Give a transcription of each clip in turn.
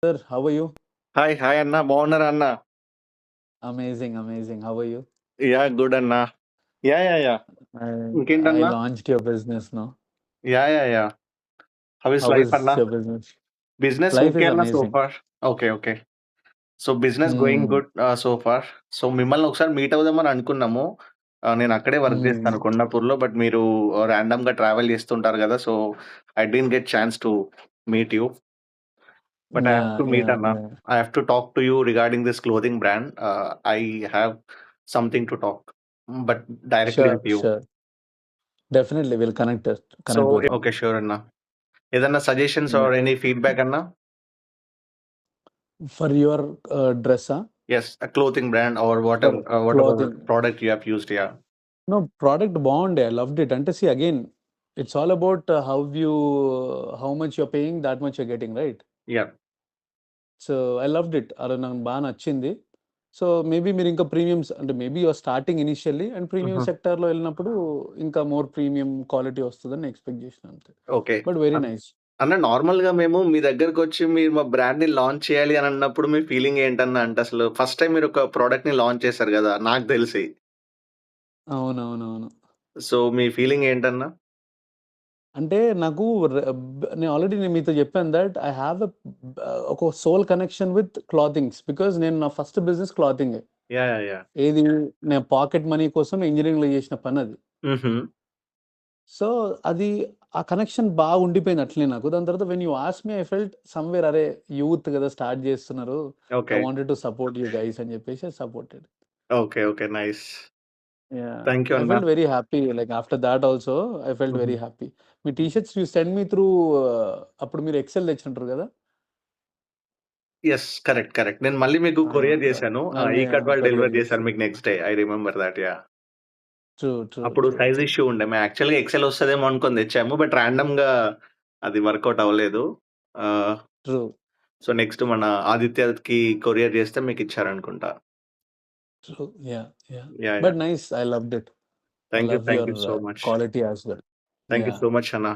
Sir, how are you? Hi. Hi అన్న. బాగున్నారా అన్న? Amazing, amazing. How are you? Good అన్న. యాహ్! I ఇంకేంటన్నా? launched your business now. Yeah! How is How life అన్న? is your business? Business Life okay is అన్న so amazing. Far. Okay. So business going Hmm. Good so far. So మిమ్మల్ని ఒకసారి meet అవుదామని అనుకున్నాము. నేను అక్కడే work Hmm. చేస్తాను కొండాపూర్‌లో. But మీరు రాండమ్‌గా ట్రావెల్ చేస్తుంటారు కదా! So I didn't get chance to meet you. But I have Yeah, to meet yeah, అన్న. yeah. I have to talk to you regarding this clothing brand. I have something to talk. But directly Sure, with you. sure. Definitely we'll so connect both. Okay. Sure అన్న. ఏదన్నా suggestions Yeah. Or any feedback అన్న? For your dress, huh? Yes, a clothing brand or For whatever clothing. product you have used, yeah. No, product బాగుండే. I loved it. అంటే see again, it's all about how much you're paying, that much you're getting, right? Yeah. So I loved it. అలా నాకు బాగా నచ్చింది. So maybe మీరు ఇంకా premiums అంటే maybe your starting initially and premium హుహు. సెక్టార్‌లో వెళ్ళినప్పుడు ఇంకా మోర్ ప్రీమియం క్వాలిటీ వస్తదని ఎక్స్‌పెక్ట్ చేసిన అంతే. Okay. But very an nice. అన్న నార్మల్‌గా మేము మీ దగ్గరకొచ్చి మీరు మా బ్రాండ్‌ని లాంచ్ చేయాలి అని అన్నప్పుడు మీ ఫీలింగ్ ఏంటన్న? అంటే అసలు ఫస్ట్ టైమ్ మీరు ఒక ప్రొడక్ట్‌ని లాంచ్ చేశారు గదా! నాకు తెలిసి. అవునవునవును. సో మీ ఫీలింగ్ ఏంటన్న? అంటే నాకు నేను మీతో చెప్పాను థట్ ఐ హావ్ ఒక soul connection with clothings. Because నేను నా ఫస్ట్ బిజినెస్ క్లాతింగే. యాహ్! ఏది నేను పాకెట్ మనీ కోసం ఇంజినీరింగ్‌లో చేసిన పనది. హుహు. సో, అది ఆ కనెక్షన్ బాగా ఉండిపోయింది అట్లనే నాకు. దాని తర్వాత when you asked me I felt somewhere అరే! యూత్ కదా! స్టార్ట్ చేస్తున్నారు. I okay. Wanted to support you guys అని చెప్పేసి I supported. Okay. Nice. Yeah! Thank you I అన్న. Felt very happy. Like after that also I felt హుహు. Very happy. మీ T shirts you send me through అప్పుడు మీరు excel తెచ్చుంటారు కదా! Yes. Correct. నేను మళ్ళీ మీకు ఆ! కొరియర్ చేశాను. మళ్ళీ ఈకట్ వాళ్ళు కొరియర్ డెలివర్ చేశారు చేశారు. మీకు next day. I remember that. Yeah! True, true, అప్పుడు ట్రూ, సైజ్ ట్రూ. ఇష్యూ ఉండే. మేము యాక్చువల్‌గా ఎక్సెల్ వస్తదేమో అనుకోని తెచ్చాము. బట్ రాండమ్‌గా అది వర్కౌట్ అవ్వలేదు. ఆహ్, ట్రూ. సో, నెక్స్ట్ మన ఆదిత్యకి కొరియర్ చేస్తే మీకిచ్చారనుకుంటా. True. Yeah! Yeah! But nice. I loved it. I love thank your you so much. Quality as well. Thank you yeah! So much అన్న.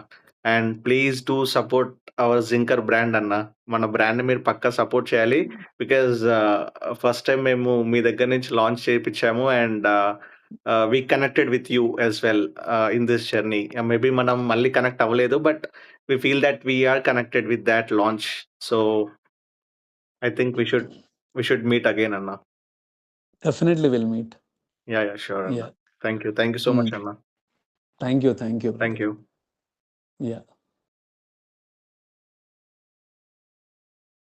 And please do support our Zinker brand అన్న. మన బ్రాండ్‌ని మీరు పక్కా support చేయాలి. Because first time మేము మీ దగ్గర నుంచి లాంచ్ చేపిచ్చాము. And we connected with you as well in this journey. Maybe మనం మళ్ళీ కనెక్ట్ అవ్వలేదు. But we feel that we are connected with that launch. So, I think we should meet again అన్న. Definitely will meet. Sure అన్న. Yeah! Thank you so hmm. Much అన్న. Thank you. Thank you thank brother. You. Yeah!